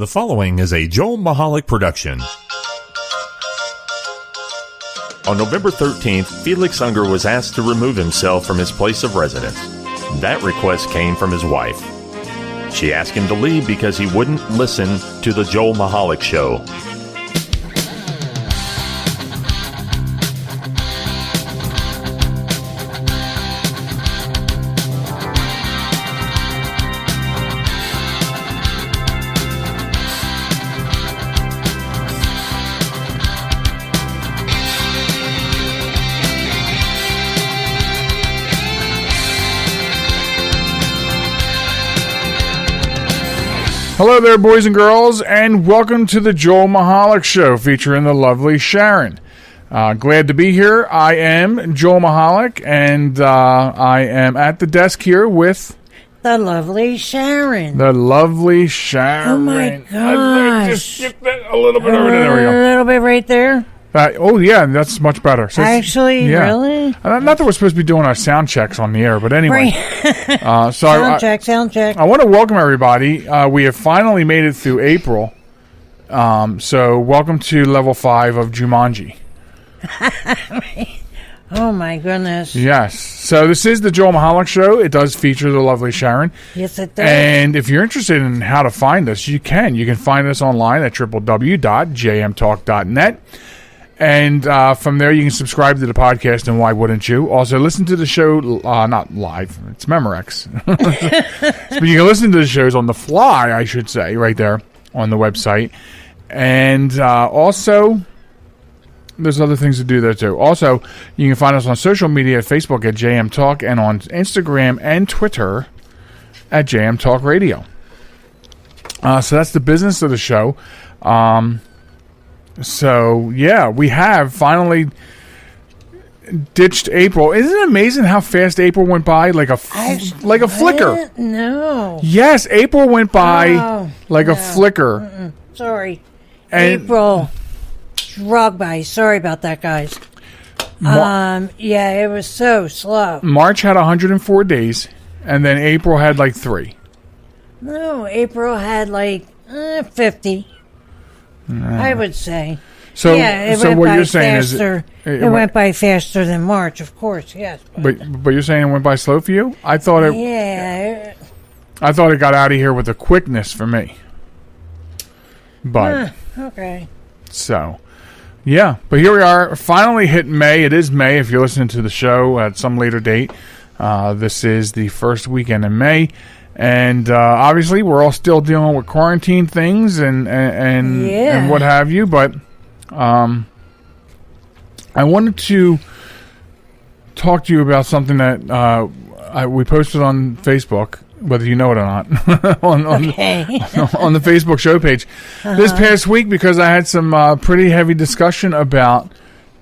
The following is a Joel Michalec production. On November 13th, Felix Unger was asked to remove himself from his place of residence. That request came from his wife. She asked him to leave because he wouldn't listen to the Joel Michalec Show. Hello there, boys and girls, and welcome to the Joel Michalec Show featuring the lovely Sharen. Glad to be here. I am Joel Michalec, and I am at the desk here with the lovely Sharen. The lovely Sharen. Oh my gosh! Just shift that a little bit over there. There we go. A little bit right there. Oh yeah, that's much better. So actually, yeah. Really? Not that we're supposed to be doing our sound checks on the air, but anyway. Right. Sound check. I want to welcome everybody. We have finally made it through April. So welcome to level 5 of Jumanji. Oh my goodness. Yes. So this is the Joel Michalec Show. It does feature the lovely Sharen. Yes, it does. And if you're interested in how to find us, you can. You can find us online at www.jmtalk.net. And from there, you can subscribe to the podcast, and why wouldn't you? Also, listen to the show, not live, it's Memorex. But you can listen to the shows on the fly, I should say, right there on the website. And also, there's other things to do there, too. Also, you can find us on social media at Facebook at JM Talk, and on Instagram and Twitter at JM Talk Radio. So that's the business of the show. So, yeah, we have finally ditched April. Isn't it amazing how fast April went by? Like a flicker. No. Yes, April went by a flicker. Mm-mm. Sorry. And April drug by. Sorry about that, guys. Yeah, it was so slow. March had 104 days, and then April had like 3. No, April had like 50. I would say. So, yeah, so what you're saying is it went by faster than March, of course. Yes, but you're saying it went by slow for you? I thought it. Yeah. I thought it got out of here with a quickness for me. But okay. So, yeah, but here we are, finally hit May. It is May if you're listening to the show at some later date. This is the first weekend in May. And obviously, we're all still dealing with quarantine things and what have you. But I wanted to talk to you about something that we posted on Facebook, whether you know it or not, on the Facebook show page this past week, because I had some pretty heavy discussion about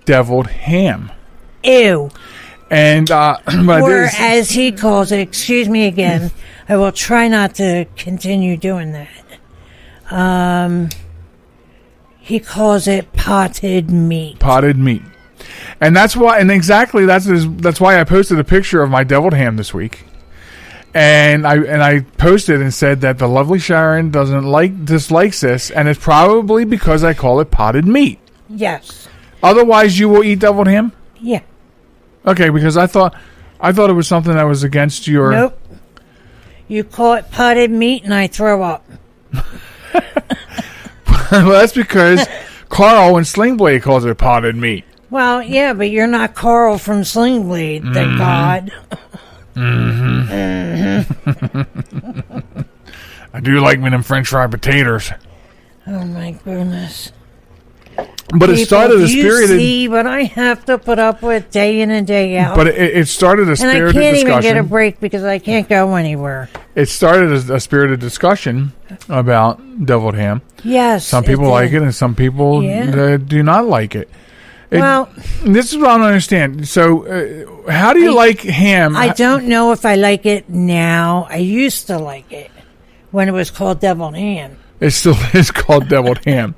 deviled ham. Ew. And or as he calls it, excuse me again, I will try not to continue doing that. He calls it potted meat. Potted meat. And that's why, and exactly that's why I posted a picture of my deviled ham this week. And I posted and said that the lovely Sharen dislikes this, and it's probably because I call it potted meat. Yes. Otherwise, you will eat deviled ham? Yeah. Okay, because I thought it was something that was against your. Nope. You call it potted meat, and I throw up. Well, that's because Carl in Sling Blade calls it potted meat. Well, yeah, but you're not Carl from Sling Blade, thank God. Mm-hmm. I do like me them French fried potatoes. Oh my goodness! But it started a spirited. You see what I have to put up with day in and day out. But it started a spirited discussion. And I can't even get a break because I can't go anywhere. It started a spirited discussion about deviled ham. Yes. Some people like it, and some people do not like it. Well, this is what I don't understand. So, how do you like ham? I don't know if I like it now. I used to like it when it was called deviled ham. It still is called deviled ham.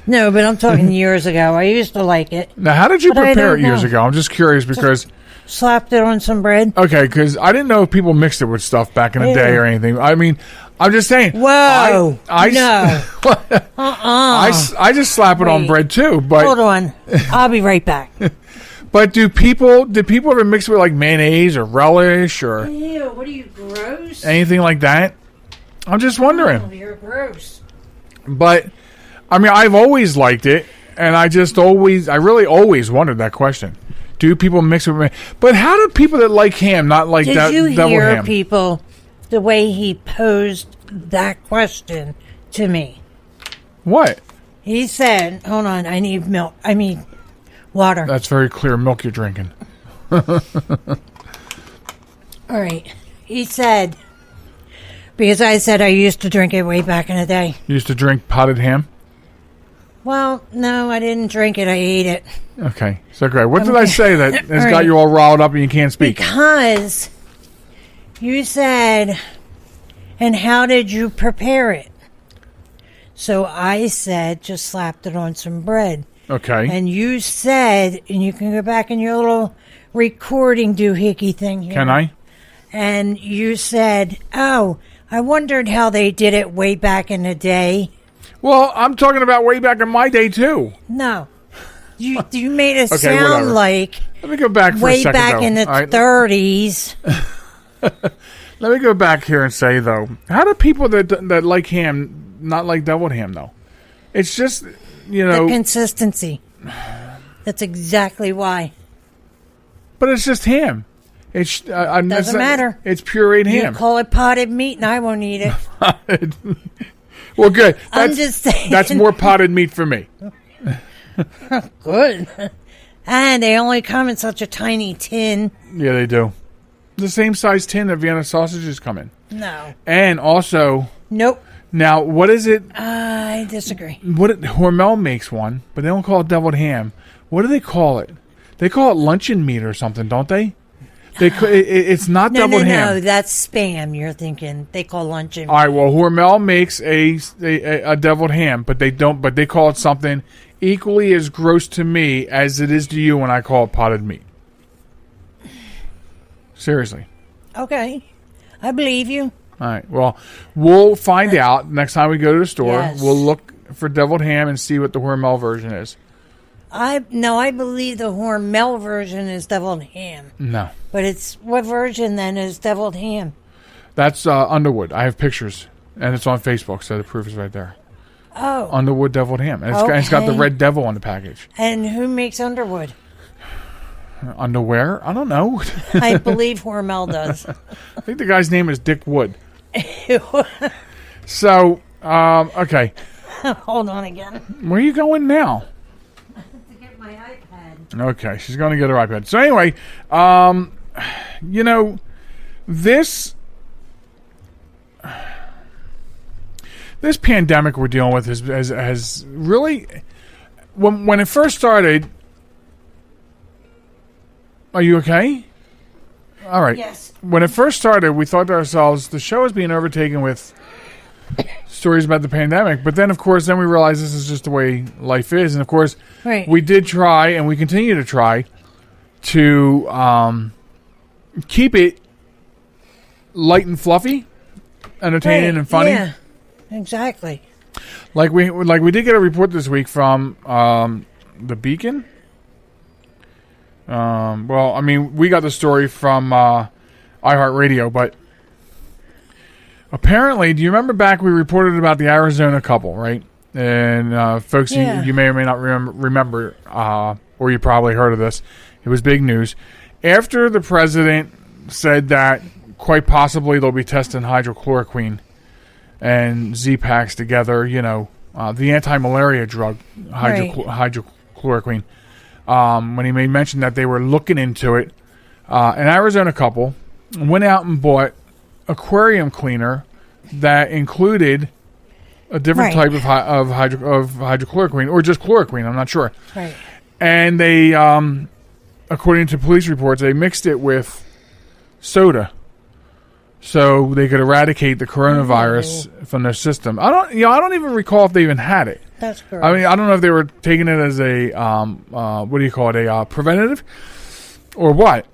No, but I'm talking years ago. I used to like it. Now, how did you prepare it years ago? I'm just curious because... Slapped it on some bread. Okay, because I didn't know if people mixed it with stuff back in the day or anything. I mean, I'm just saying. Whoa. No. I just slap it on bread too. But hold on. I'll be right back. But did people ever mix it with like mayonnaise or relish or Ew, what are you, gross? anything like that? I'm just wondering. Oh, you're gross. But I mean, I've always liked it, and I really always wondered that question. Do people mix it with But how do people that like ham not like that Did you double hear ham? people the way he posed that question to me? What? He said, hold on, I need milk. I mean, water. That's very clear milk you're drinking. All right. He said, because I said I used to drink it way back in the day. You used to drink potted ham? Well, no, I didn't drink it. I ate it. Okay. So great. What did I say that has got you all riled up and you can't speak? Because you said, and how did you prepare it? So I said, just slapped it on some bread. Okay. And you said, and you can go back in your little recording doohickey thing here. Can I? And you said, oh, I wondered how they did it way back in the day. Well, I'm talking about way back in my day, too. No. You made it Okay, sound whatever. like Let me go back for a way second, back though. in the All right. 30s. Let me go back here and say, though, how do people that like ham not like deviled ham, though? It's just, The consistency. That's exactly why. But it's just ham. It's Doesn't matter. It's pureed ham. You call it potted meat and I won't eat it. Well, good. I'm just saying. That's more potted meat for me. Good. And they only come in such a tiny tin. Yeah, they do. The same size tin that Vienna sausages come in. No. And also... Nope. Now, what is it? I disagree. Hormel makes one, but they don't call it deviled ham. What do they call it? They call it luncheon meat or something, don't they? It's not deviled ham. No, that's Spam. You're thinking they call luncheon. All right. Well, Hormel makes a deviled ham, but they don't. But they call it something equally as gross to me as it is to you when I call it potted meat. Seriously. Okay, I believe you. All right. Well, we'll find out next time we go to the store. Yes. We'll look for deviled ham and see what the Hormel version is. I believe the Hormel version is deviled ham. No. But what version then is deviled ham? That's Underwood. I have pictures, and it's on Facebook, so the proof is right there. Oh. Underwood deviled ham. And it's got the red devil on the package. And who makes Underwood? Underwear? I don't know. I believe Hormel does. I think the guy's name is Dick Wood. So, okay. Hold on again. Where are you going now? To get my iPad. Okay, she's going to get her iPad. So anyway, this pandemic we're dealing with has really, when it first started. Are you okay? All right. Yes. When it first started, we thought to ourselves, the show is being overtaken with stories about the pandemic. But then, of course, we realized this is just the way life is. And, of course, we did try, and we continue to try, to keep it light and fluffy, entertaining and funny. Yeah, exactly. Like we did get a report this week from the Beacon. Well, I mean, we got the story from iHeartRadio, but apparently, do you remember back we reported about the Arizona couple, right? And folks, you may or may not remember, or you probably heard of this. It was big news. After the president said that quite possibly they'll be testing hydrochloroquine and Z-Paks together, the anti-malaria drug, hydrochloroquine. When he made mention that they were looking into it, an Arizona couple went out and bought aquarium cleaner that included a different type of hydrochloroquine, or just chloroquine, I'm not sure. Right. And they, according to police reports, they mixed it with soda so they could eradicate the coronavirus from their system. I don't even recall if they even had it. That's correct. I mean, I don't know if they were taking it as a what do you call it, a preventative or what.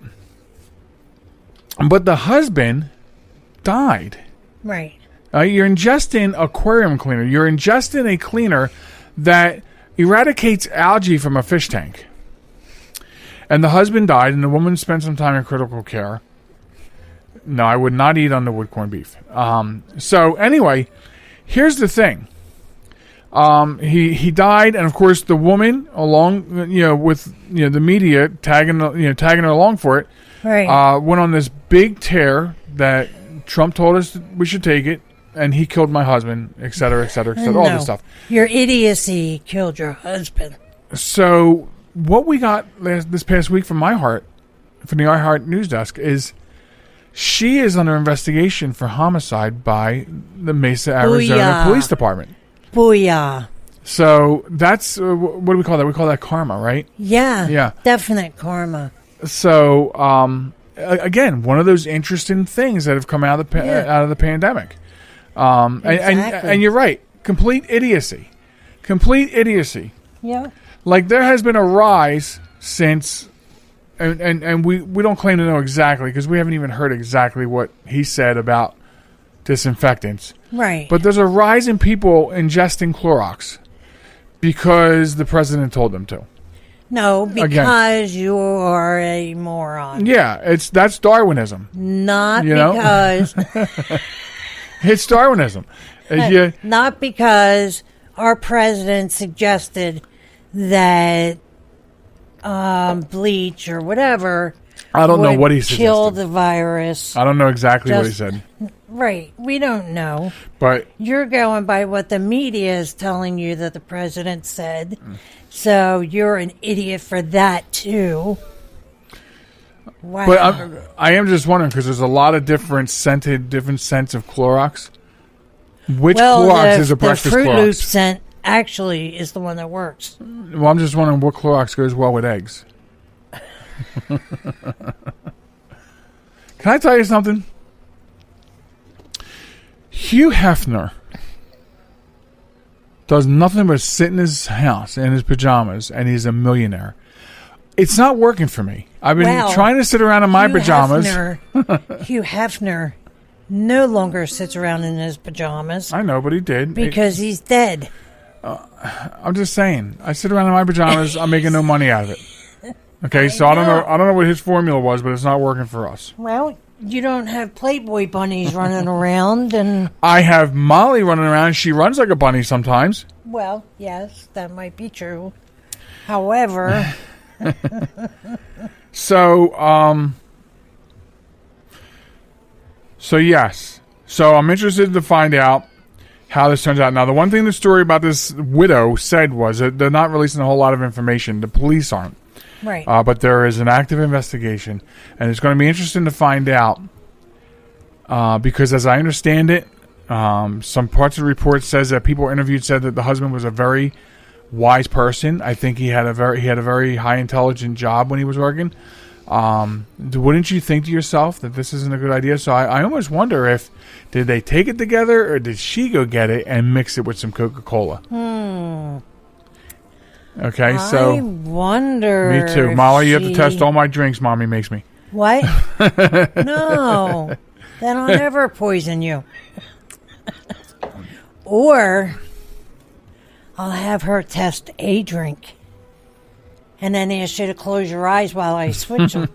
But the husband died. Right. You're ingesting aquarium cleaner. You're ingesting a cleaner that eradicates algae from a fish tank. And the husband died, and the woman spent some time in critical care. No, I would not eat underwood corned beef. So anyway, here's the thing. He died, and of course the woman, along with the media tagging her along for it, Right. went on this big tear that Trump told us that we should take it, and he killed my husband, et cetera, et cetera, et cetera, all this stuff. Your idiocy killed your husband. So what we got this past week from the iHeart News Desk is she is under investigation for homicide by the Mesa, Arizona Booyah. Police Department. Booyah. So that's, what do we call that? We call that karma, right? Yeah. Yeah. Definite karma. So, again, one of those interesting things that have come out of the pandemic. Exactly. And you're right. Complete idiocy. Yeah. Like, there has been a rise since, and we don't claim to know exactly because we haven't even heard exactly what he said about disinfectants. Right. But there's a rise in people ingesting Clorox because the president told them to. No, because you are a moron. Yeah, that's Darwinism. Not You know? because It's Darwinism. not because our president suggested that bleach or whatever I don't know would what he kill suggested. the virus. I don't know exactly what he Just- said. Right. We don't know. But You're going by what the media is telling you that the president said. So you're an idiot for that, too. Wow. But I am just wondering because there's a lot of different scents of Clorox. Which Clorox is a breakfast the Fruit Clorox? Loop scent actually is the one that works. Well, I'm just wondering what Clorox goes well with eggs. Can I tell you something? Hugh Hefner does nothing but sit in his house in his pajamas, and he's a millionaire. It's not working for me. I've been trying to sit around in my pajamas. Hugh Hefner no longer sits around in his pajamas I know, but he did. because he's dead. I'm just saying. I sit around in my pajamas. I'm making no money out of it. Okay, so I don't know what his formula was, but it's not working for us. Well, you don't have Playboy bunnies running around, and I have Molly running around. She runs like a bunny sometimes. well, yes, that might be true. However, So yes. So I'm interested to find out how this turns out. Now, the one thing the story about this widow said was that they're not releasing a whole lot of information. The police aren't. right. But there is an active investigation, and it's going to be interesting to find out because, as I understand it, some parts of the report says that people interviewed said that the husband was a very wise person. I think he had a very high intelligent job when he was working. Wouldn't you think to yourself that this isn't a good idea? So I almost wonder did they take it together or did she go get it and mix it with some Coca-Cola? Okay, so I wonder. me too, Molly. You have to test all my drinks. Mommy makes me. What? No, then I'll never poison you. Or I'll have her test a drink and then ask you to close your eyes while I switch them.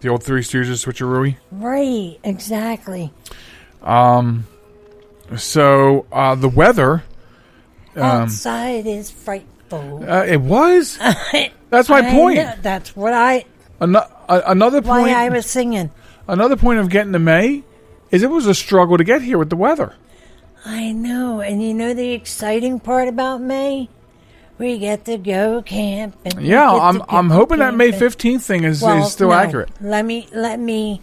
The old Three Stooges switcheroo. Right, exactly. So the weather. Outside is frightful. It was. That's my point. That's what Another point. why I was singing. Another point of getting to May is it was a struggle to get here with the weather. I know, and you know the exciting part about May? We get to go camping. Yeah, I'm hoping that May 15th thing is still accurate. Let me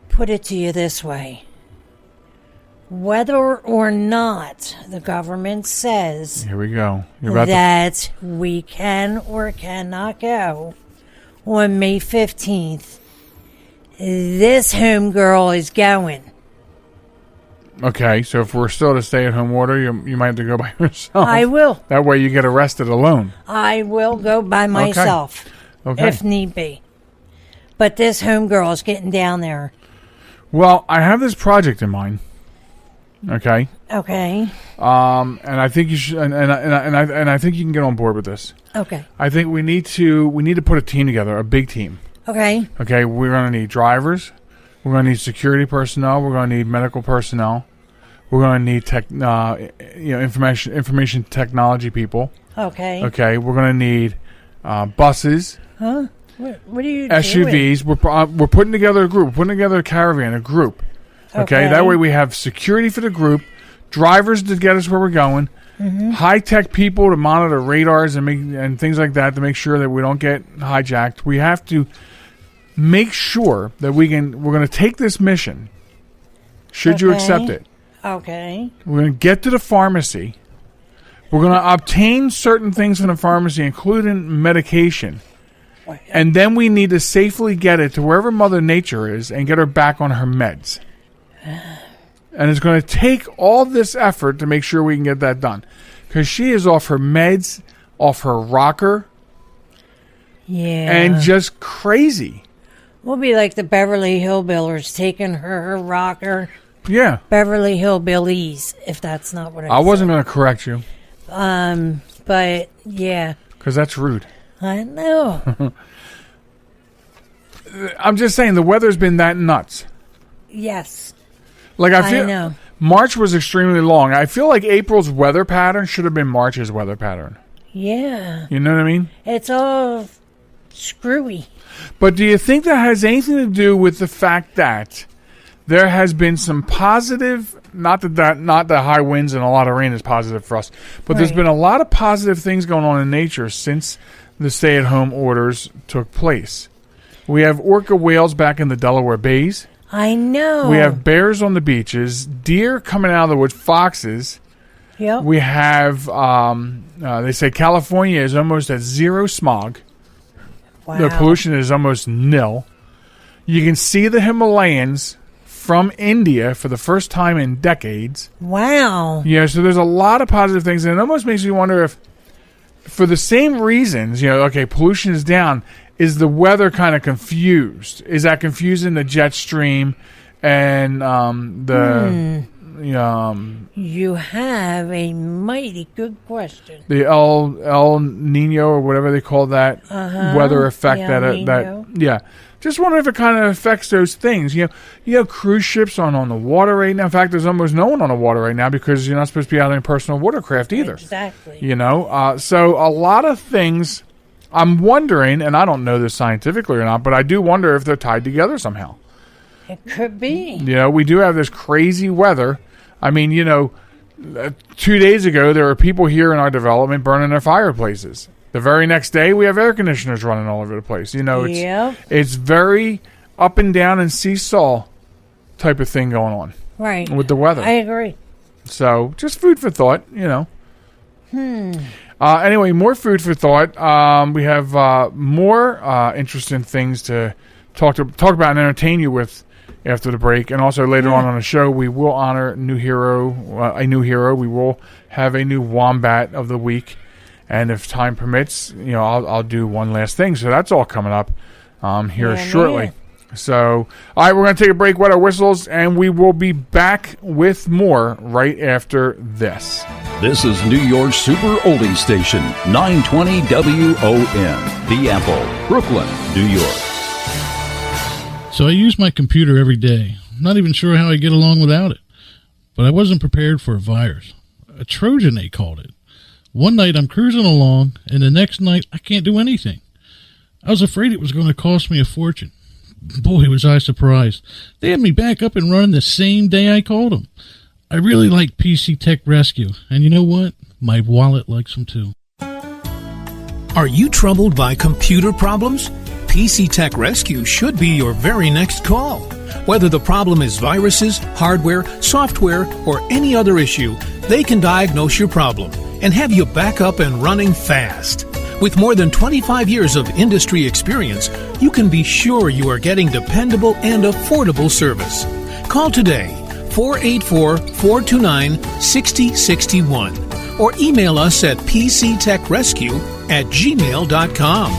put it to you this way. Whether or not the government says Here we go. You're about that we can or cannot go on May 15th, this homegirl is going. Okay, so if we're still at a stay-at-home order, you might have to go by yourself. I will. That way you get arrested alone. I will go by myself Okay. if need be. But this homegirl is getting down there. Well, I have this project in mind. Okay. Okay. And I think you should, and I think you can get on board with this. Okay. I think we need to put a team together, a big team. Okay. Okay. We're going to need drivers. We're going to need security personnel. We're going to need medical personnel. We're going to need information technology people. Okay. Okay. We're going to need buses. Huh? What are you SUVs. doing? We're putting together a group. We're putting together a caravan, a group. Okay. That way we have security for the group, drivers to get us where we're going, high tech people to monitor radars and things like that to make sure that we don't get hijacked. We have to make sure that we're going to take this mission. Should you accept it? Okay. We're going to get to the pharmacy. We're going to obtain certain things from the pharmacy, including medication. And then we need to safely get it to wherever Mother Nature is and get her back on her meds. And it's going to take all this effort to make sure we can get that done. Because she is off her meds, off her rocker. Yeah. And just crazy. We'll be like the Beverly Hillbillies taking her rocker. Yeah. Beverly Hillbillies, if that's not what I wasn't going to correct you. But, yeah. Because that's rude. I know. I'm just saying, the weather's been that nuts. Yes. Like I feel know. March was extremely long. I feel like April's weather pattern should have been March's weather pattern. Yeah. You know what I mean? It's all screwy. But do you think that has anything to do with the fact that there has been some positive, not that high winds and a lot of rain is positive for us, but there's been a lot of positive things going on in nature since the stay-at-home orders took place. We have orca whales back in the Delaware Bays. I know. We have bears on the beaches, deer coming out of the woods, foxes. Yep. We have, they say California is almost at zero smog. Wow. The pollution is almost nil. You can see the Himalayas from India for the first time in decades. Wow. Yeah, so there's a lot of positive things, and it almost makes me wonder if, for the same reasons, pollution is down, is the weather kind of confused? Is that confusing the jet stream and You have a mighty good question. the El Nino or whatever they call that weather effect Just wonder if it kind of affects those things. You have cruise ships on the water right now. In fact, there's almost no one on the water right now because you're not supposed to be out in personal watercraft either. Exactly. So a lot of things. I'm wondering, and I don't know this scientifically or not, but I do wonder if they're tied together somehow. It could be. We do have this crazy weather. I mean, 2 days ago, there were people here in our development burning their fireplaces. The very next day, we have air conditioners running all over the place. It's very up and down and seesaw type of thing going on. Right. With the weather. I agree. So, just food for thought, Anyway, more food for thought. We have more interesting things to talk about and entertain you with after the break, and also later on the show, we will honor a new hero. We will have a new Wombat of the week, and if time permits, I'll do one last thing. So that's all coming up here shortly. So, all right, we're going to take a break, wet our whistles, and we will be back with more right after this. This is New York's Super Oldie Station, 920 WON, The Apple, Brooklyn, New York. So I use my computer every day. I'm not even sure how I get along without it. But I wasn't prepared for a virus. A Trojan, they called it. One night I'm cruising along, and the next night I can't do anything. I was afraid it was going to cost me a fortune. Boy, was I surprised. They had me back up and running the same day I called them. I really like PC Tech Rescue, and you know what? My wallet likes them too. Are you troubled by computer problems? PC Tech Rescue should be your very next call. Whether the problem is viruses, hardware, software, or any other issue, they can diagnose your problem and have you back up and running fast. With more than 25 years of industry experience, you can be sure you are getting dependable and affordable service. Call today, 484-429-6061, or email us at pctechrescue@gmail.com. .com.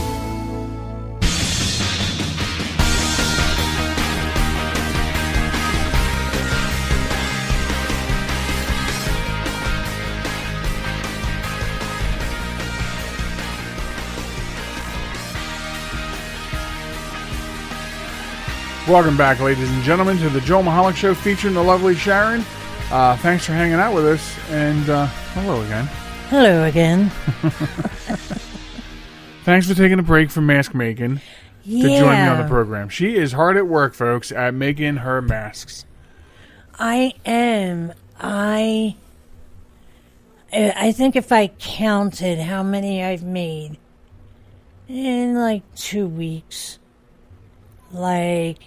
Welcome back, ladies and gentlemen, to the Joe Michalec Show featuring the lovely Sharen. Thanks for hanging out with us, and hello again. Hello again. Thanks for taking a break from mask making to join me on the program. She is hard at work, folks, at making her masks. I am. I think if I counted how many I've made in like 2 weeks, like,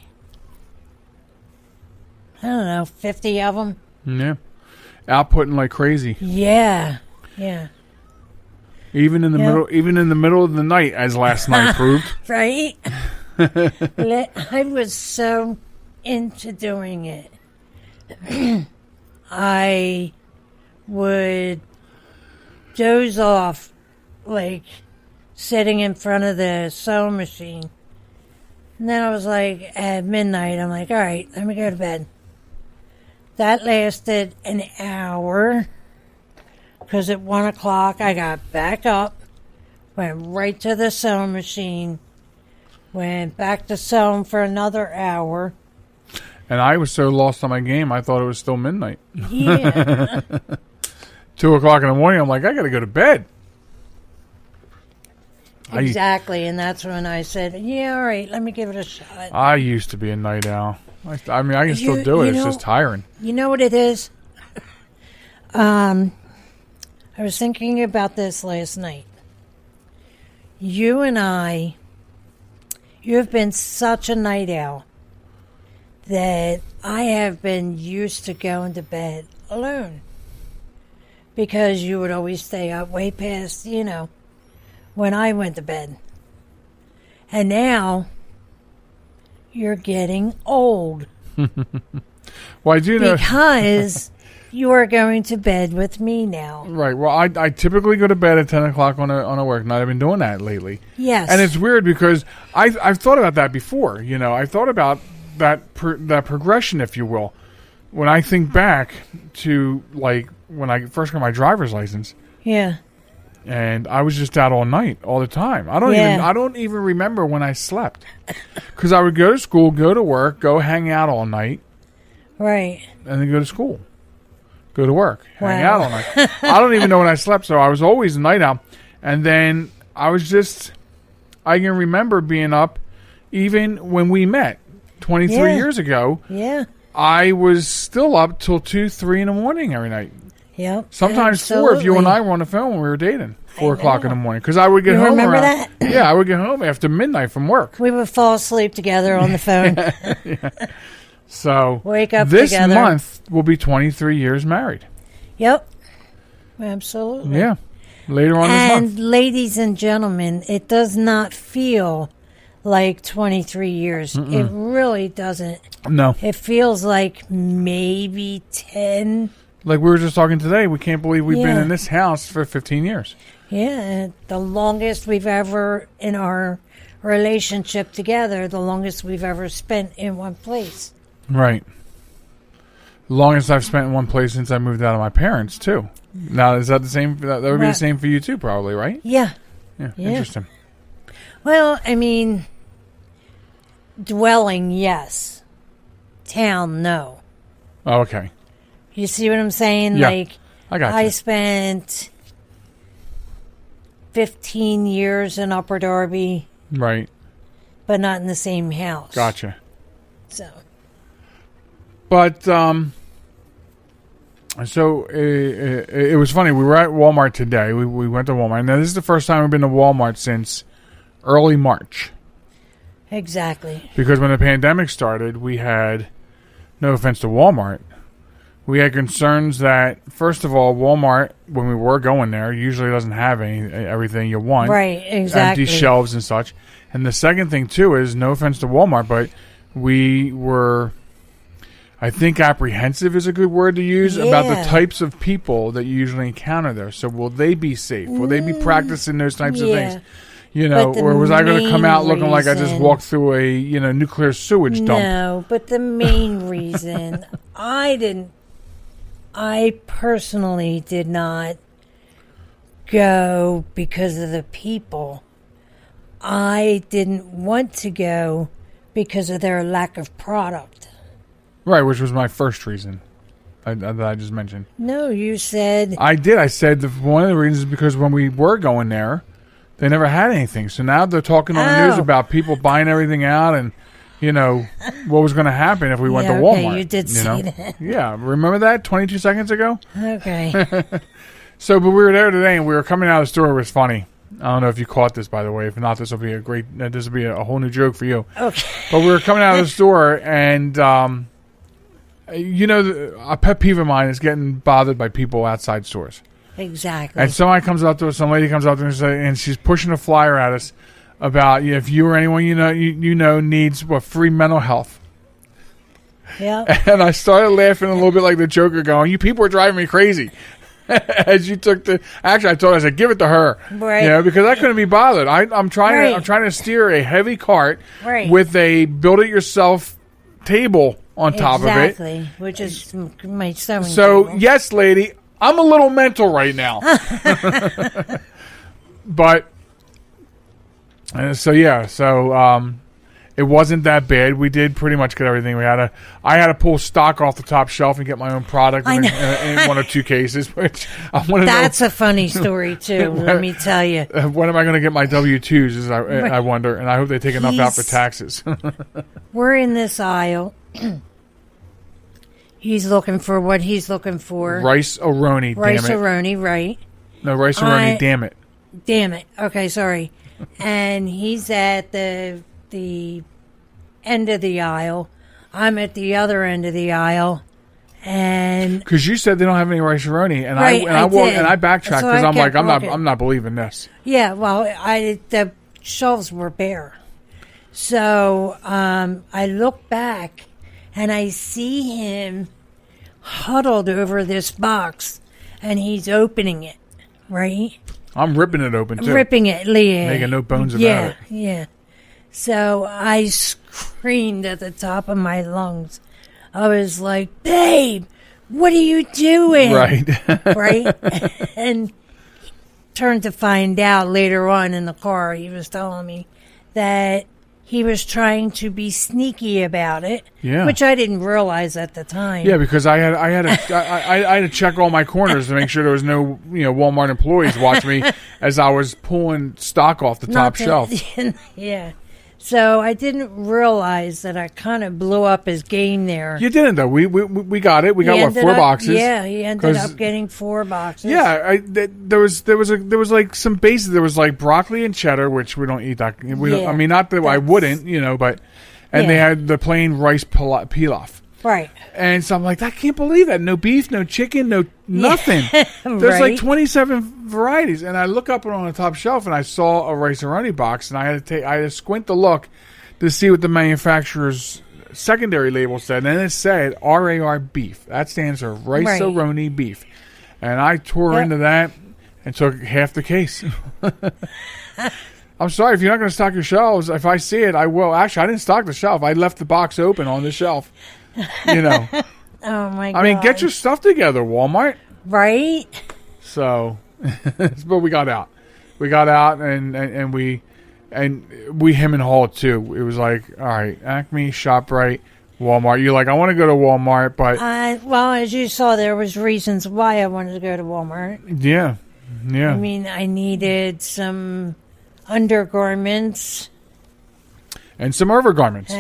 I don't know, 50 of them. Yeah. Outputting like crazy. Yeah. Yeah. Even in the middle of the night, as last night proved. Right? I was so into doing it. I would doze off, like sitting in front of the sewing machine. And then I was like, at midnight, I'm like, all right, let me go to bed. That lasted an hour, because at 1 o'clock I got back up, went right to the sewing machine, went back to sewing for another hour. And I was so lost on my game, I thought it was still midnight. Yeah. 2 o'clock in the morning, I'm like, I got to go to bed. Exactly, and that's when I said, yeah, all right, let me give it a shot. I used to be a night owl. I mean, I can still do it. It's just tiring. You know what it is? I was thinking about this last night. You have been such a night owl that I have been used to going to bed alone. Because you would always stay up way past, when I went to bed. And now you're getting old. Well, I do know. Because you are going to bed with me now. Right. Well, I typically go to bed at 10 o'clock on a work night. I've been doing that lately. Yes. And it's weird because I've thought about that before. I thought about that progression, if you will. When I think back to, like, when I first got my driver's license. Yeah. And I was just out all night, all the time. I don't even remember when I slept, because I would go to school, go to work, go hang out all night, right, and then go to school, go to work, hang out all night. I don't even know when I slept, so I was always a night owl. And then I can remember being up, even when we met 23 years ago. Yeah, I was still up till 2, 3 in the morning every night. Yep. Sometimes absolutely. 4 if you and I were on the phone when we were dating. 4 o'clock in the morning. Because I would get you home remember around... that? Yeah, I would get home after midnight from work. We would fall asleep together on the phone. Yeah. So, wake up this together. month will be 23 years married. Yep. Absolutely. Yeah. Later on this month. And ladies and gentlemen, it does not feel like 23 years. Mm-mm. It really doesn't. No. It feels like maybe 10. Like we were just talking today, we can't believe we've been in this house for 15 years. Yeah, the longest we've ever, in our relationship together, the longest we've ever spent in one place. Right. The longest I've spent in one place since I moved out of my parents, too. Now, is that the same? That would be the same for you, too, probably, right? Yeah. Yeah, interesting. Well, I mean, dwelling, yes. Town, no. Oh, okay. You see what I'm saying? Yeah, like, I got you. I spent 15 years in Upper Darby. Right. But not in the same house. Gotcha. So. But, so it was funny. We were at Walmart today. We went to Walmart. Now, this is the first time we've been to Walmart since early March. Exactly. Because when the pandemic started, we had, no offense to Walmart, we had concerns that, first of all, Walmart, when we were going there, usually doesn't have everything you want. Right, exactly. Empty shelves and such. And the second thing, too, is, no offense to Walmart, but we were, I think apprehensive is a good word to use, about the types of people that you usually encounter there. So will they be safe? Will they be practicing those types of things? Or was I going to come out looking like I just walked through a nuclear sewage dump? No, but the main reason I personally did not go because of the people. I didn't want to go because of their lack of product. Right, which was my first reason that I just mentioned. No, you said... I did. I said one of the reasons is because when we were going there, they never had anything. So now they're talking on the news about people buying everything out and, what was going to happen if we went to Walmart. You did say that. Yeah, remember that 22 seconds ago? Okay. So, but we were there today and we were coming out of the store. It was funny. I don't know if you caught this, by the way. If not, this will be a whole new joke for you. Okay. But we were coming out of the store and... a pet peeve of mine is getting bothered by people outside stores. Exactly. And some lady comes up to us and she's pushing a flyer at us about if you or anyone you know needs free mental health. Yeah. And I started laughing a little bit like the Joker, going, "You people are driving me crazy." As you took I told her, I said, "Give it to her," right? Because I couldn't be bothered. I'm trying to steer a heavy cart with a build-it-yourself table on top of it. Exactly, which is my sewing So, table. yes, lady, I'm a little mental right now. But, it wasn't that bad. We did pretty much get everything. I had to pull stock off the top shelf and get my own product in one or two cases. Which That's a funny story, too, let me tell you. When am I going to get my W-2s, I wonder. And I hope they take enough out for taxes. We're in this aisle. He's looking for what he's looking for. Rice-A-Roni, damn it. Rice-A-Roni, right. No, Rice-A-Roni, damn it. Damn it. Okay, sorry. And he's at the end of the aisle. I'm at the other end of the aisle. And because you said they don't have any Rice-A-Roni, and I backtracked because I'm not believing this. Yeah, well, the shelves were bare. So I look back and I see him huddled over this box, and he's opening it, right? I'm ripping it open, too. Ripping it, Leah. Making no bones about it. Yeah. So I screamed at the top of my lungs. I was like, "Babe, what are you doing?" Right. Right? And turned to find out later on in the car, he was telling me that he was trying to be sneaky about it, which I didn't realize at the time. Yeah, because I had to check all my corners to make sure there was no Walmart employees watching me as I was pulling stock off the top shelf. Yeah. So I didn't realize that I kind of blew up his game there. You didn't, though. We got it. We got 4 boxes. Yeah, he ended up getting 4 boxes. Yeah, there was like some bases. There was like broccoli and cheddar, which we don't eat that. I mean, not that I wouldn't, but they had the plain rice pilaf. Right. And so I'm like, I can't believe that. No beef, no chicken, no nothing. There's like 27 varieties. And I look up on the top shelf and I saw a Rice-A-Roni box, and I had to squint to look to see what the manufacturer's secondary label said. And it said RAR beef. That stands for Rice-A-Roni beef. And I tore into that and took half the case. I'm sorry, if you're not going to stock your shelves, if I see it, I will. Actually, I didn't stock the shelf. I left the box open on the shelf. Oh my God. I mean, get your stuff together, Walmart. Right? So, but we got out. And we hem and hawed too. It was like, all right, Acme, ShopRite, Walmart. You're like, I want to go to Walmart, but well, as you saw, there was reasons why I wanted to go to Walmart. Yeah. I mean, I needed some undergarments. And some overgarments.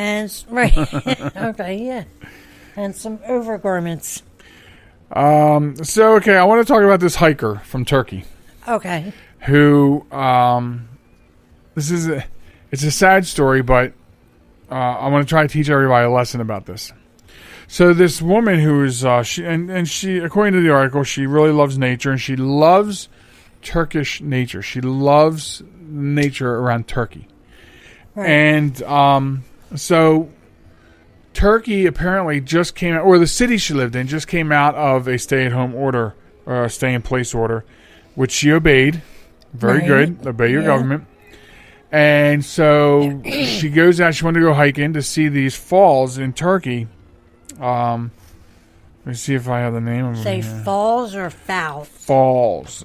Okay, yeah. And some overgarments. So, okay, I want to talk about this hiker from Turkey. Okay. Who, it's a sad story, but I want to try to teach everybody a lesson about this. So this woman who is, she, according to the article, she really loves nature, and she loves Turkish nature. She loves nature around Turkey. Right. And so Turkey apparently just came out, or the city she lived in just came out of a stay-at-home order, or a stay-in-place order, which she obeyed. Very good. Obey your government. And so she goes out. She wanted to go hiking to see these falls in Turkey. Let me see if I have the name of them. Say falls or foul? Falls.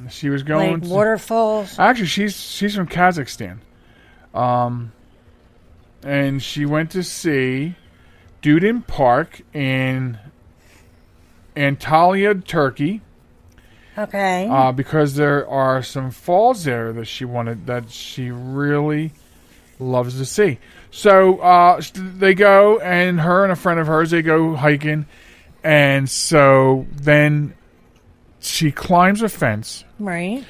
She was going like waterfalls. Actually, she's from Kazakhstan. and she went to see Duden Park in Antalya, Turkey. Okay. Because there are some falls there that she really loves to see. So they go, and her and a friend of hers, they go hiking, and so then she climbs a fence, right,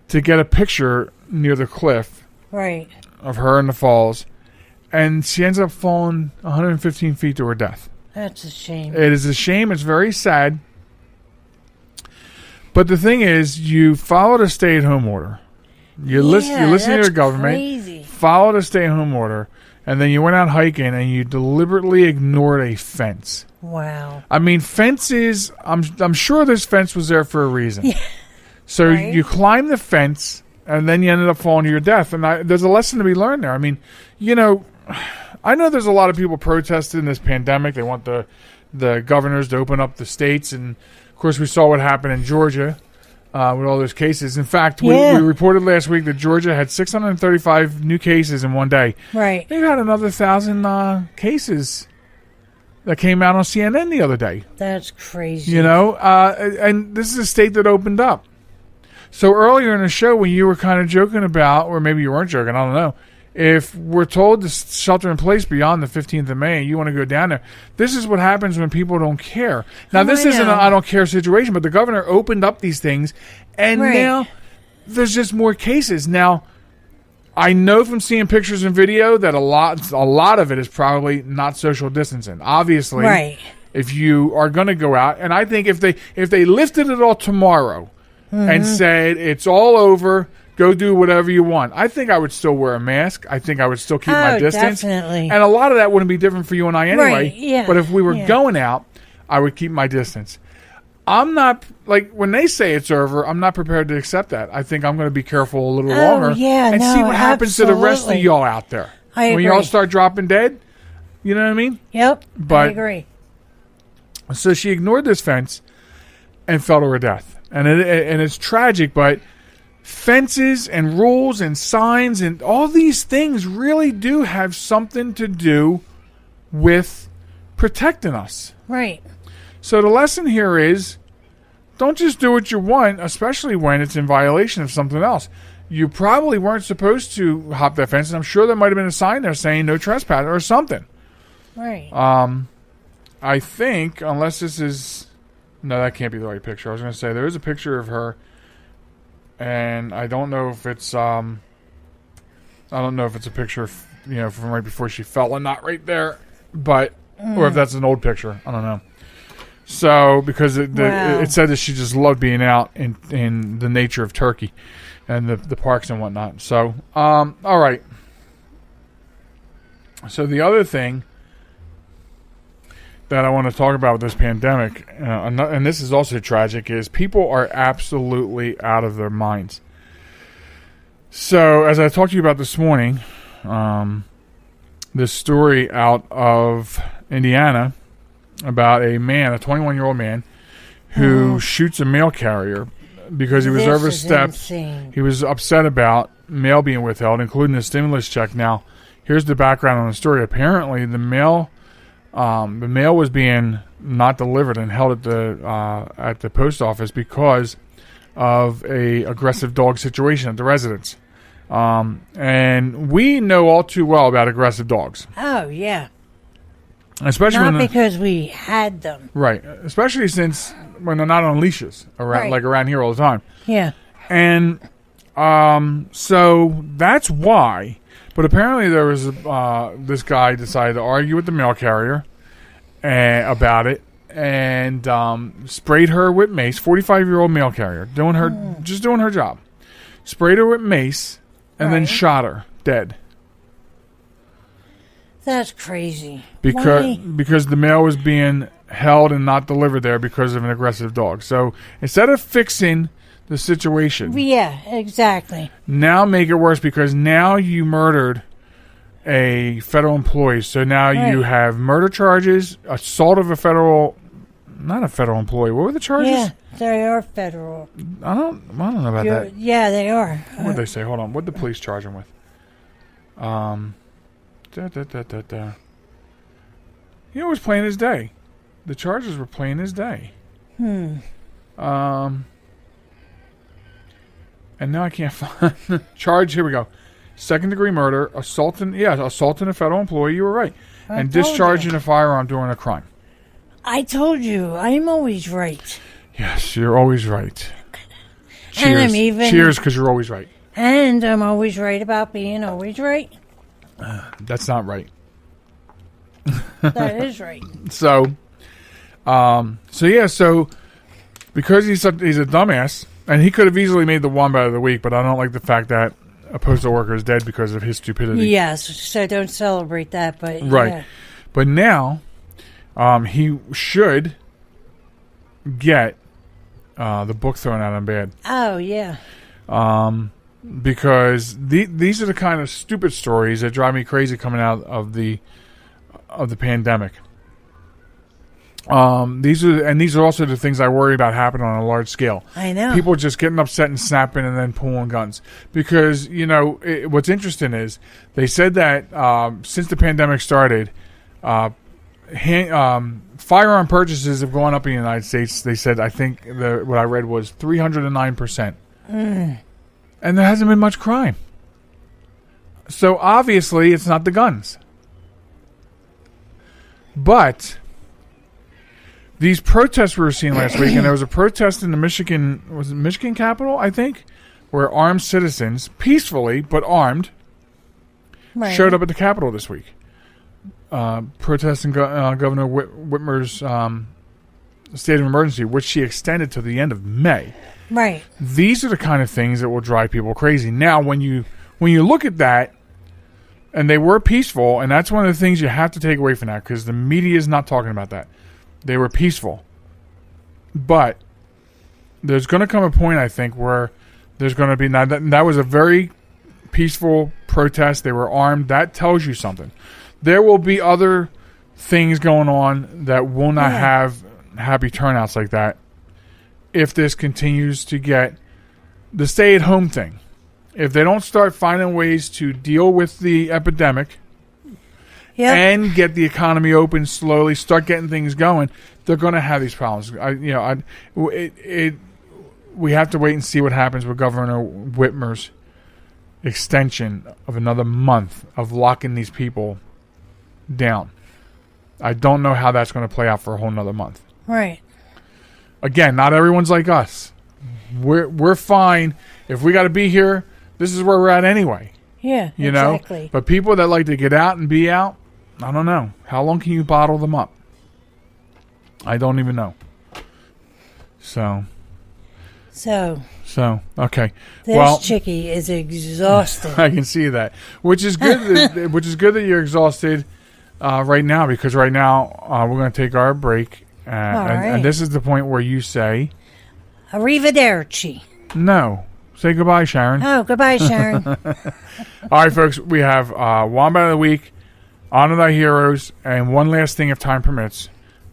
to get a picture near the cliff, right, of her in the falls, and she ends up falling 115 feet to her death. That's a shame. It is a shame. It's very sad. But the thing is, you followed a stay-at-home order. You listen to the government, crazy. followed a stay-at-home order, and then you went out hiking and you deliberately ignored a fence. Wow. I mean, fences, I'm sure this fence was there for a reason. Yeah. So Right. you climbed the fence, and then you ended up falling to your death. And there's a lesson to be learned there. I mean, I know there's a lot of people protesting this pandemic. They want the governors to open up the states. And, of course, we saw what happened in Georgia with all those cases. In fact, we reported last week that Georgia had 635 new cases in one day. Right. They've had another 1,000 cases that came out on CNN the other day. That's crazy. And this is a state that opened up. So earlier in the show, when you were kind of joking about, or maybe you weren't joking, I don't know, if we're told to shelter in place beyond the 15th of May, you want to go down there, this is what happens when people don't care. Now, this isn't an I don't care situation, but the governor opened up these things, and now there's just more cases. Now, I know from seeing pictures and video that a lot of it is probably not social distancing. Obviously, if you are going to go out, and I think if they lifted it all tomorrow, and said, it's all over, go do whatever you want, I think I would still wear a mask. I think I would still keep my distance. Definitely. And a lot of that wouldn't be different for you and I anyway. Right, yeah, but if we were going out, I would keep my distance. I'm not, when they say it's over, I'm not prepared to accept that. I think I'm going to be careful a little longer and see what happens to the rest of y'all out there. I when agree. y'all start dropping dead, you know what I mean? Yep, but, I agree. So she ignored this fence and fell to her death. And it's tragic, but fences and rules and signs and all these things really do have something to do with protecting us. Right. So the lesson here is, don't just do what you want, especially when it's in violation of something else. You probably weren't supposed to hop that fence, and I'm sure there might have been a sign there saying no trespass or something. Right. I think, unless this is... No, that can't be the right picture. I was going to say, there is a picture of her, and I don't know if it's a picture from right before she fell or not right there, but or if that's an old picture. I don't know. So, because it said that she just loved being out in the nature of Turkey and the parks and whatnot. So, all right. So the other thing that I want to talk about with this pandemic, and this is also tragic, is people are absolutely out of their minds. So, as I talked to you about this morning, this story out of Indiana about a 21-year-old man who shoots a mail carrier because he was overstepped. He was upset about mail being withheld, including the stimulus check. Now, here's the background on the story. Apparently, the mail was being not delivered and held at the post office because of a aggressive dog situation at the residence. And we know all too well about aggressive dogs. Oh, yeah. Especially not because we had them. Right. Especially since when they're not on leashes around here all the time. Yeah. And so that's why. But apparently there was this guy decided to argue with the mail carrier about it and sprayed her with mace. 45-year-old mail carrier doing her job. Sprayed her with mace and then shot her dead. That's crazy. Because the mail was being held and not delivered there because of an aggressive dog. So instead of fixing the situation, yeah, exactly, now make it worse because now you murdered a federal employee. So now you have murder charges, assault of not a federal employee. What were the charges? Yeah, they are federal. I don't know about that. Yeah, they are. What did they say? Hold on. What did the police charge him with? He was playing his day. The charges were playing his day. And now I can't find charge. Here we go. Second-degree murder, assaulting a federal employee. You were right, and discharging a firearm during a crime. I told you, I'm always right. Yes, you're always right. Cheers. And cheers, because you're always right. And I'm always right about being always right. That's not right. That is right. So because he's a dumbass, and he could have easily made the Wombat of the week, but I don't like the fact that a postal worker is dead because of his stupidity. Yes, so don't celebrate that, but right. Yeah. But now, he should get the book thrown at him bad. Oh yeah. Because these are the kind of stupid stories that drive me crazy coming out of the pandemic. These are also the things I worry about happening on a large scale. I know. People just getting upset and snapping and then pulling guns. Because, what's interesting is they said that since the pandemic started, firearm purchases have gone up in the United States. They said, I think what I read was 309%. And there hasn't been much crime. So obviously it's not the guns. But these protests we were seeing last week, and there was a protest in the Michigan Capitol, I think, where armed citizens, peacefully but armed, showed up at the Capitol this week. Protesting Governor Whitmer's state of emergency, which she extended to the end of May. Right. These are the kind of things that will drive people crazy. Now, when you look at that, and they were peaceful, and that's one of the things you have to take away from that, because the media is not talking about that. They were peaceful. But there's going to come a point, I think, where there's going to be... Now, that was a very peaceful protest. They were armed. That tells you something. There will be other things going on that will not have happy turnouts like that if this continues to get the stay-at-home thing. If they don't start finding ways to deal with the epidemic and get the economy open slowly, start getting things going, they're going to have these problems. We have to wait and see what happens with Governor Whitmer's extension of another month of locking these people down. I don't know how that's going to play out for a whole nother month. Right. Again, not everyone's like us. We're fine. If we got to be here, this is where we're at anyway. Yeah, you exactly. know? But people that like to get out and be out, I don't know. How long can you bottle them up? I don't even know. So, okay. This chickie is exhausted. I can see that. Which is good. Which is good that you're exhausted right now, because right now we're going to take our break. And this is the point where you say... Arrivederci. No. Say goodbye, Sharen. Oh, goodbye, Sharen. All right, folks. We have Wombat of the Week, Honor Thy Heroes, and one last thing if time permits,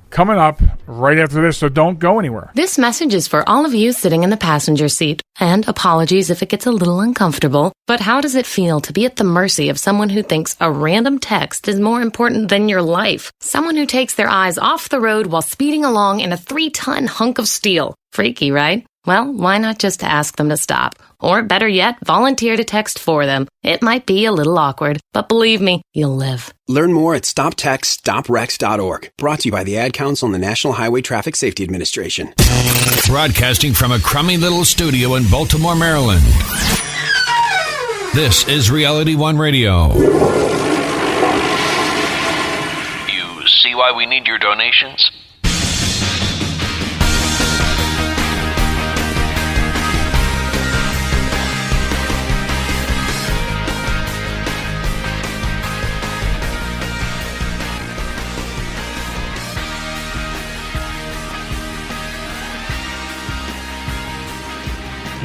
coming up right after this, so don't go anywhere. This message is for all of you sitting in the passenger seat. And apologies if it gets a little uncomfortable, but how does it feel to be at the mercy of someone who thinks a random text is more important than your life? Someone who takes their eyes off the road while speeding along in a 3-ton hunk of steel. Freaky, right? Well, why not just ask them to stop? Or better yet, volunteer to text for them. It might be a little awkward, but believe me, you'll live. Learn more at StopTextStopWrecks.org. Brought to you by the Ad Council and the National Highway Traffic Safety Administration. Broadcasting from a crummy little studio in Baltimore, Maryland. This is Reality One Radio. You see why we need your donations?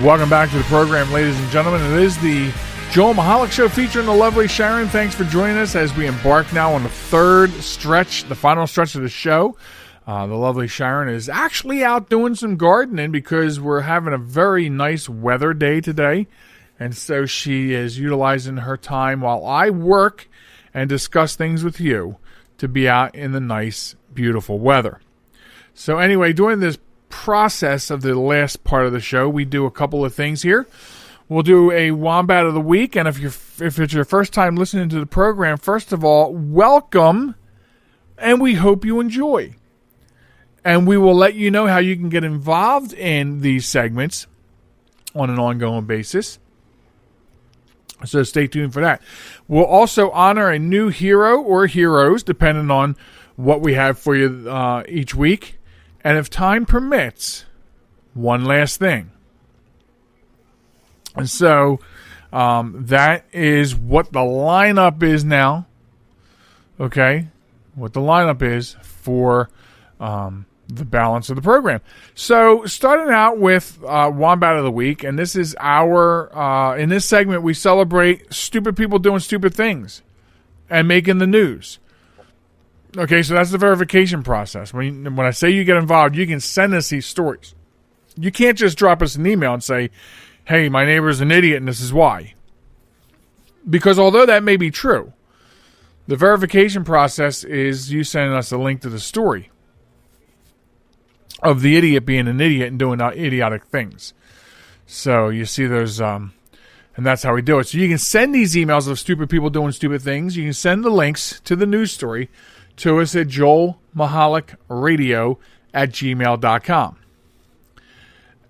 Welcome back to the program, ladies and gentlemen. It is the Joel Michalec Show featuring the lovely Sharen. Thanks for joining us as we embark now on the third stretch, the final stretch of the show. The lovely Sharen is actually out doing some gardening because we're having a very nice weather day today. And so she is utilizing her time while I work and discuss things with you to be out in the nice, beautiful weather. So anyway, during this process of the last part of the show, we do a couple of things here. We'll do a Wombat of the Week, and if it's your first time listening to the program, first of all, welcome, and we hope you enjoy. And we will let you know how you can get involved in these segments on an ongoing basis. So stay tuned for that. We'll also honor a new hero or heroes, depending on what we have for you each week. And if time permits, one last thing. And so that is what the lineup is now. Okay? What the lineup is for the balance of the program. So starting out with Wombat of the Week, and this is our, in this segment we celebrate stupid people doing stupid things and making the news. Okay, so that's the verification process. When I say you get involved, you can send us these stories. You can't just drop us an email and say, hey, my neighbor's an idiot and this is why. Because although that may be true, the verification process is you sending us a link to the story of the idiot being an idiot and doing idiotic things. So you see those, and that's how we do it. So you can send these emails of stupid people doing stupid things. You can send the links to the news story to us at joelmichalecradio@gmail.com.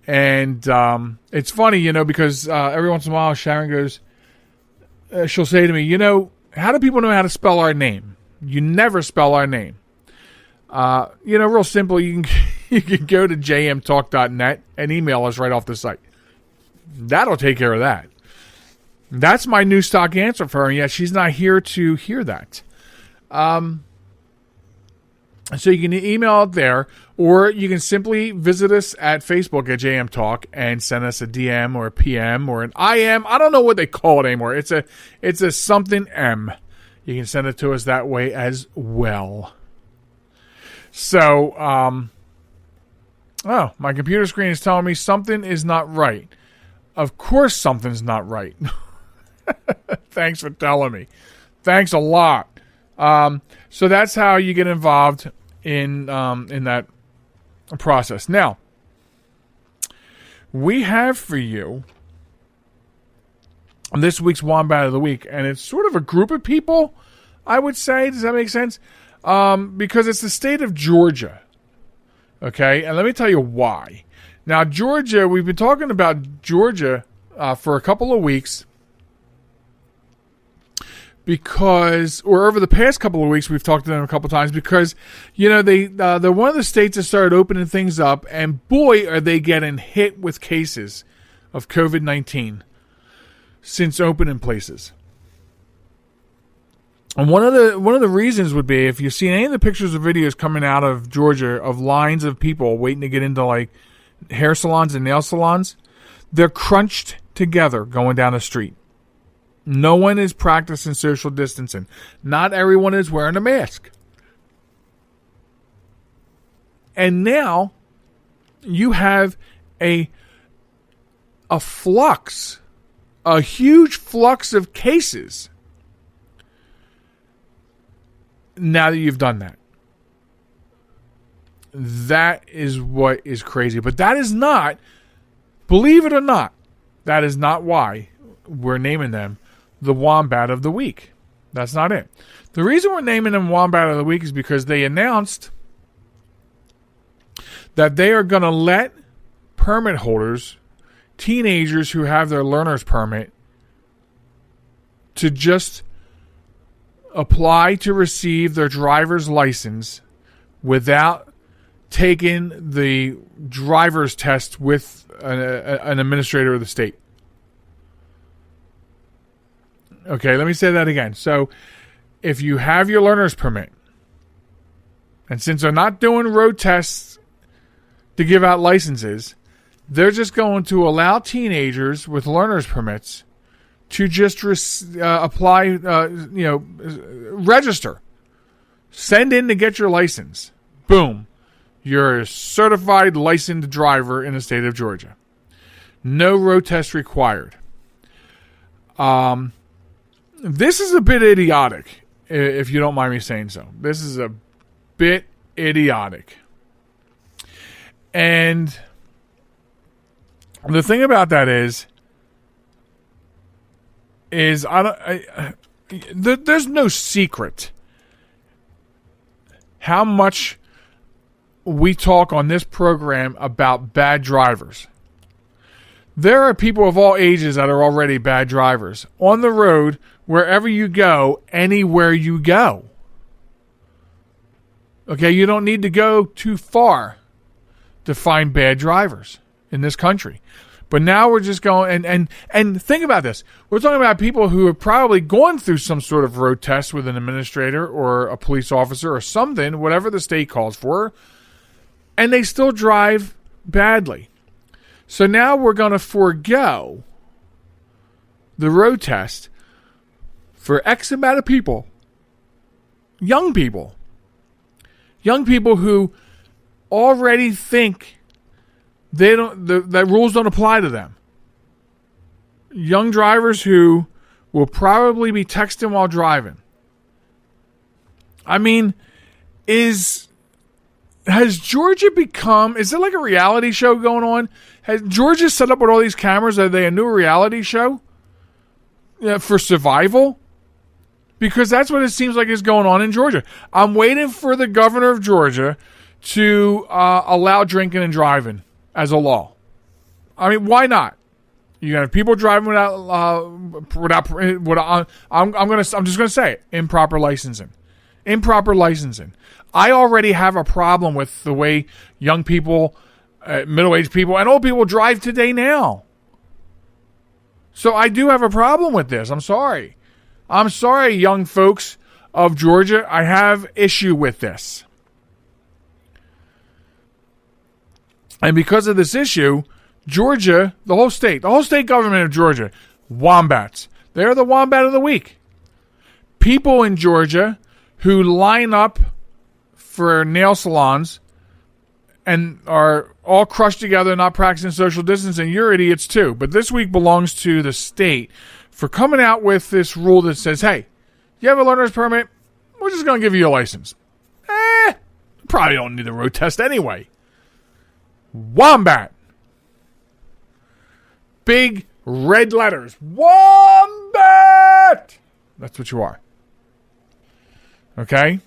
And it's funny, because every once in a while Sharen goes, she'll say to me, how do people know how to spell our name? You never spell our name. Real simple. You can go to jmtalk.net and email us right off the site. That'll take care of that. That's my new stock answer for her, and yet she's not here to hear that. So you can email it there, or you can simply visit us at Facebook at JM Talk and send us a DM or a PM or an IM. I don't know what they call it anymore. It's a something M. You can send it to us that way as well. So, my computer screen is telling me something is not right. Of course something's not right. Thanks for telling me. Thanks a lot. So that's how you get involved in that process. Now, we have for you this week's Wombat of the Week, and it's sort of a group of people, I would say. Does that make sense? Because it's the state of Georgia. Okay, and let me tell you why. Now, Georgia, we've been talking about Georgia for a couple of weeks because, or over the past couple of weeks, we've talked to them a couple of times because, they're one of the states that started opening things up, and boy, are they getting hit with cases of COVID-19 since opening places. And one of the reasons would be, if you've seen any of the pictures or videos coming out of Georgia of lines of people waiting to get into like hair salons and nail salons, they're crunched together going down the street. No one is practicing social distancing. Not everyone is wearing a mask. And now you have a flux, a huge flux of cases now that you've done that. That is what is crazy. But that is not, believe it or not, that is not why we're naming them the Wombat of the Week. That's not it. The reason we're naming them Wombat of the Week is because they announced that they are going to let permit holders, teenagers who have their learner's permit, to just apply to receive their driver's license without taking the driver's test with an administrator of the state. Okay, let me say that again. So, if you have your learner's permit, and since they're not doing road tests to give out licenses, they're just going to allow teenagers with learner's permits to just apply, register. Send in to get your license. Boom. You're a certified licensed driver in the state of Georgia. No road test required. This is a bit idiotic, if you don't mind me saying so. This is a bit idiotic. And the thing about that is there's no secret how much we talk on this program about bad drivers. There are people of all ages that are already bad drivers on the road, wherever you go, anywhere you go. Okay, you don't need to go too far to find bad drivers in this country. But now we're just going, and think about this. We're talking about people who have probably gone through some sort of road test with an administrator or a police officer or something, whatever the state calls for, and they still drive badly. So now we're going to forego the road test for X amount of people. Young people who already think that rules don't apply to them. Young drivers who will probably be texting while driving. I mean, has Georgia become, is it like a reality show going on? Has Georgia set up with all these cameras? Are they a new reality show for survival? Because that's what it seems like is going on in Georgia. I'm waiting for the governor of Georgia to allow drinking and driving as a law. I mean, why not? You have people driving without I'm just gonna say it, improper licensing. Improper licensing. I already have a problem with the way young people, middle-aged people, and old people drive today now. So I do have a problem with this. I'm sorry. I'm sorry, young folks of Georgia. I have issue with this. And because of this issue, Georgia, the whole state government of Georgia, wombats. They're the wombat of the week. People in Georgia who line up for nail salons and are all crushed together, not practicing social distancing, you're idiots too. But this week belongs to the state for coming out with this rule that says, hey, you have a learner's permit, we're just going to give you a license. Probably don't need a road test anyway. Wombat. Big red letters. Wombat! That's what you are. Okay?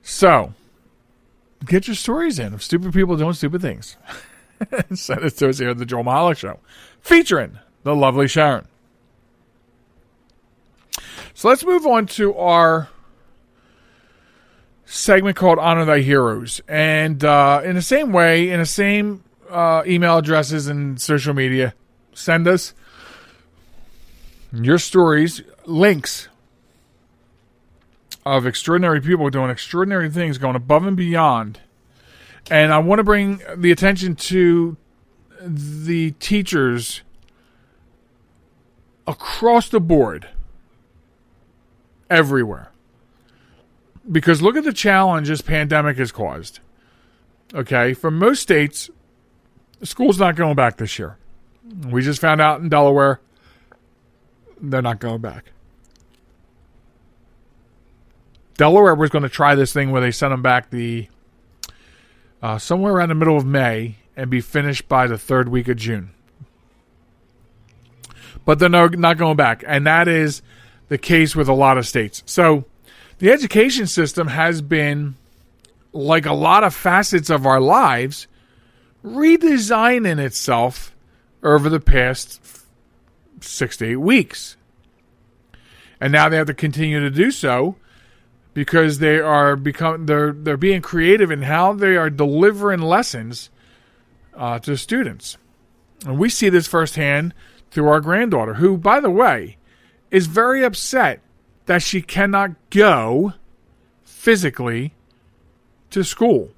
So, get your stories in of stupid people doing stupid things. Send it to us here at the Joel Michalec Show. Featuring the lovely Sharen. So let's move on to our segment called Honor Thy Heroes. And in the same way, in the same email addresses and social media, send us your stories, links of extraordinary people doing extraordinary things, going above and beyond. And I want to bring the attention to the teachers across the board, everywhere. Because look at the challenge this pandemic has caused. Okay, for most states, school's not going back this year. We just found out in Delaware, they're not going back. Delaware was going to try this thing where they sent them back somewhere around the middle of May and be finished by the third week of June. But they're not going back, and that is the case with a lot of states. So the education system has been, like a lot of facets of our lives, redesigning itself over the past 6 to 8 weeks. And now they have to continue to do so because they're being creative in how they are delivering lessons to students. And we see this firsthand through our granddaughter, who, by the way, is very upset that she cannot go physically to school.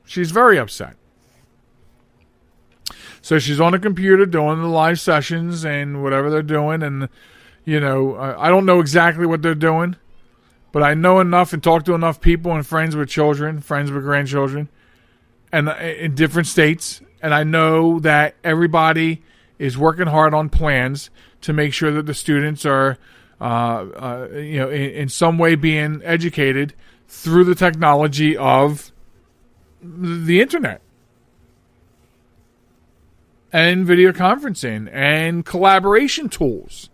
She's very upset. So she's on a computer doing the live sessions and whatever they're doing. And, you know, I don't know exactly what they're doing, but I know enough and talk to enough people and friends with children, friends with grandchildren, and in different states. And I know that everybody is working hard on plans to make sure that the students are in some way being educated through the technology of the internet and video conferencing and collaboration tools.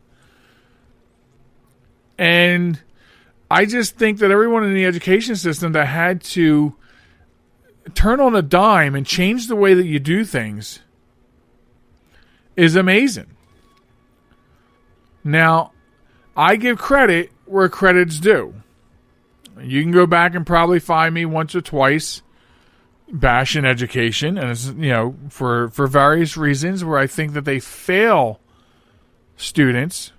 And I just think that everyone in the education system that had to turn on a dime and change the way that you do things is amazing. Now, I give credit where credit's due. You can go back and probably find me once or twice bashing education, and it's, for various reasons where I think that they fail students.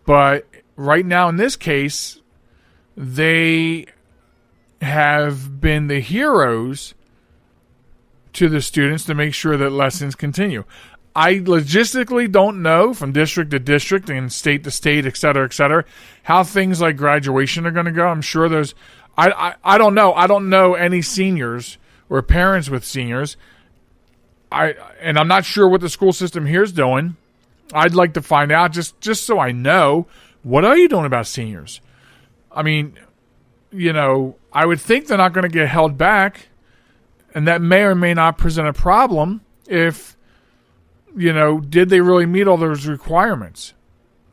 But right now, in this case, they have been the heroes to the students to make sure that lessons continue. I logistically don't know from district to district and state to state, et cetera, how things like graduation are going to go. I'm sure there's... I don't know. I don't know any seniors or parents with seniors. And I'm not sure what the school system here is doing. I'd like to find out just so I know. What are you doing about seniors? I mean, I would think they're not going to get held back, and that may or may not present a problem if, did they really meet all those requirements?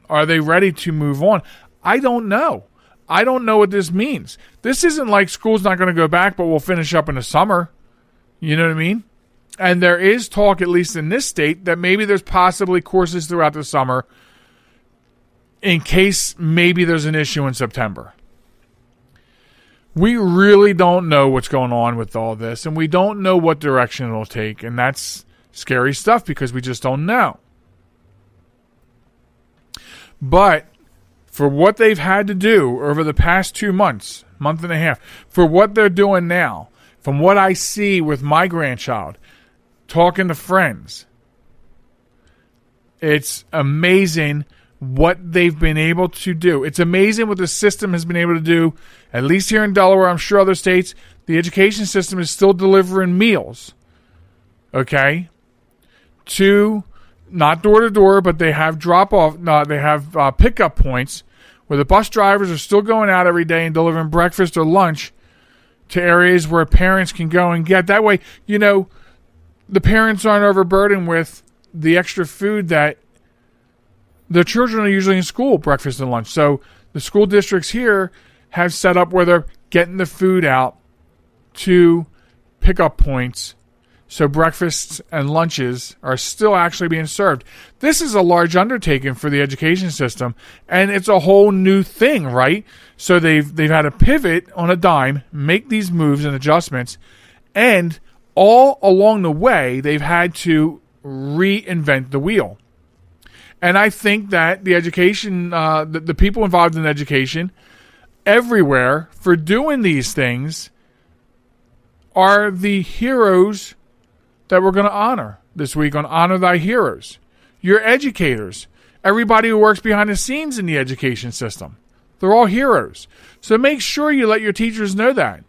Are they ready to move on? I don't know. I don't know what this means. This isn't like school's not going to go back, but we'll finish up in the summer. You know what I mean? And there is talk, at least in this state, that maybe there's possibly courses throughout the summer in case maybe there's an issue in September. We really don't know what's going on with all this, and we don't know what direction it'll take, and that's scary stuff because we just don't know. But for what they've had to do over the past 2 months, month and a half, for what they're doing now, from what I see with my grandchild, talking to friends, it's amazing what they've been able to do. It's amazing what the system has been able to do, at least here in Delaware. I'm sure other states, the education system is still delivering meals, okay, to not door to door, but they have pickup points where the bus drivers are still going out every day and delivering breakfast or lunch to areas where parents can go and get. That way, the parents aren't overburdened with the extra food that the children are usually in school, breakfast and lunch. So the school districts here have set up where they're getting the food out to pickup points, so breakfasts and lunches are still actually being served. This is a large undertaking for the education system, and it's a whole new thing, right? So they've had to pivot on a dime, make these moves and adjustments, and all along the way, they've had to reinvent the wheel. And I think that the education, the people involved in education everywhere for doing these things are the heroes that we're going to honor this week on Honor Thy Heroes. Your educators, everybody who works behind the scenes in the education system. They're all heroes. So make sure you let your teachers know that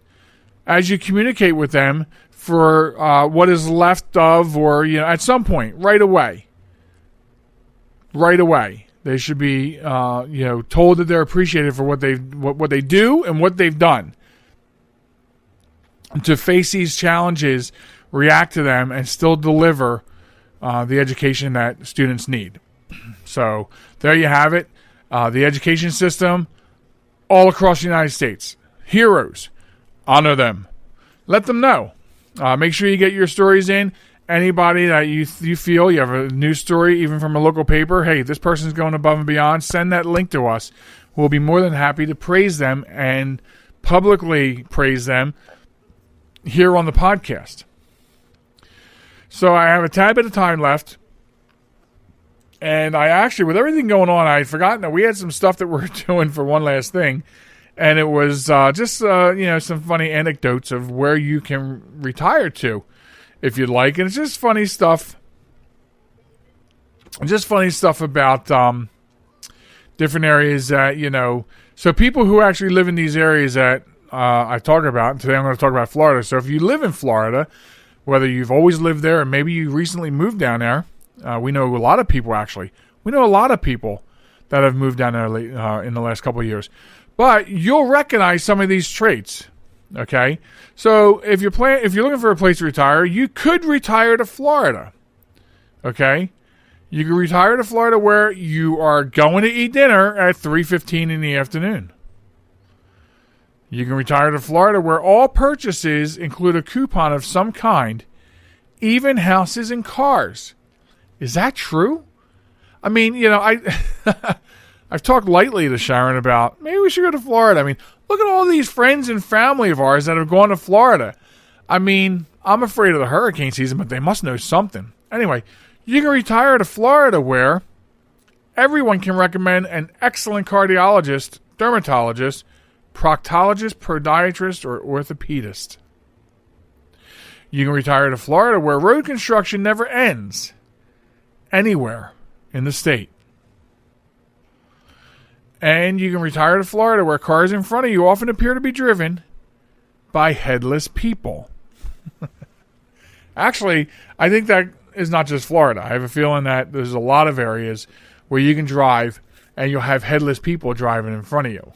as you communicate with them for what is left of, or at some point, right away. Right away, they should be told that they're appreciated for what they do and what they've done to face these challenges, react to them, and still deliver the education that students need. So there you have it. The education system all across the United States. Heroes. Honor them. Let them know. Make sure you get your stories in. Anybody that you feel you have a news story, even from a local paper, hey, this person's going above and beyond, send that link to us. We'll be more than happy to praise them and publicly praise them here on the podcast. So I have a tad bit of time left. And I actually, with everything going on, I had forgotten that we had some stuff that we're doing for one last thing. And it was just some funny anecdotes of where you can retire to, if you'd like. And it's just funny stuff. Just funny stuff about different areas that, so people who actually live in these areas that I talk about, and today I'm going to talk about Florida. So if you live in Florida, whether you've always lived there or maybe you recently moved down there, we know a lot of people, actually. We know a lot of people that have moved down there in the last couple of years. But you'll recognize some of these traits. Okay, so if you're looking for a place to retire, you could retire to Florida. Okay, you can retire to Florida where you are going to eat dinner at 3:15 in the afternoon. You can retire to Florida where all purchases include a coupon of some kind, even houses and cars. Is that true? I mean, I've talked lightly to Sharen about maybe we should go to Florida. I mean, look at all these friends and family of ours that have gone to Florida. I mean, I'm afraid of the hurricane season, but they must know something. Anyway, you can retire to Florida where everyone can recommend an excellent cardiologist, dermatologist, proctologist, podiatrist, or orthopedist. You can retire to Florida where road construction never ends anywhere in the state. And you can retire to Florida where cars in front of you often appear to be driven by headless people. Actually, I think that is not just Florida. I have a feeling that there's a lot of areas where you can drive and you'll have headless people driving in front of you.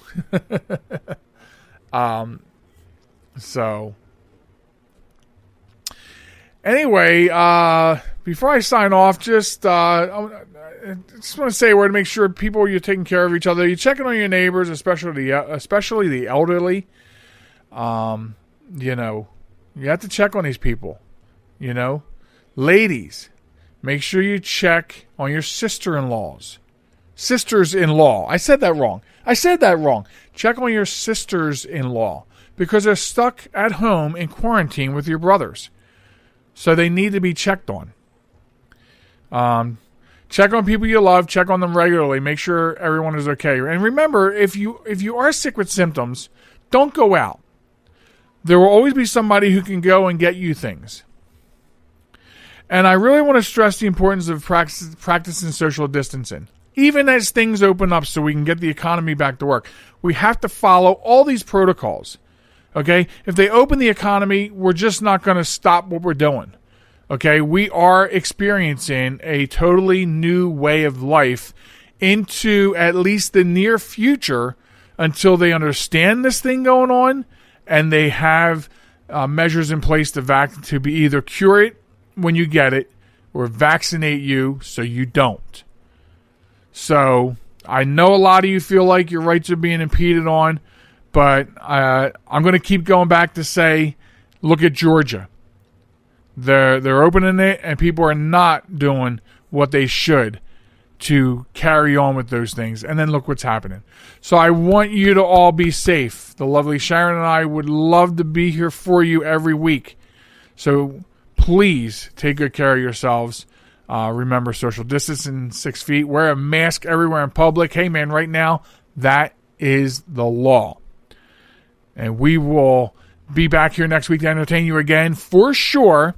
So, anyway, before I sign off, I just want to say a word to make sure you're taking care of each other. You're checking on your neighbors, especially the elderly. You have to check on these people. Ladies, make sure you check on your sisters-in-law. I said that wrong. Check on your sisters-in-law because they're stuck at home in quarantine with your brothers. So they need to be checked on. Check on people you love. Check on them regularly. Make sure everyone is okay. And remember, if you are sick with symptoms, don't go out. There will always be somebody who can go and get you things. And I really want to stress the importance of practicing social distancing. Even as things open up so we can get the economy back to work, we have to follow all these protocols. Okay? If they open the economy, we're just not going to stop what we're doing. Okay? We are experiencing a totally new way of life into at least the near future until they understand this thing going on and they have measures in place to be either cure it when you get it or vaccinate you so you don't. So I know a lot of you feel like your rights are being impeded on, but I'm going to keep going back to say, look at Georgia. They're opening it, and people are not doing what they should to carry on with those things. And then look what's happening. So I want you to all be safe. The lovely Sharen and I would love to be here for you every week. So please take good care of yourselves. Remember social distancing, 6 feet. Wear a mask everywhere in public. Hey, man, right now, that is the law. And we will be back here next week to entertain you again for sure.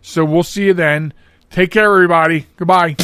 So we'll see you then. Take care, everybody. Goodbye.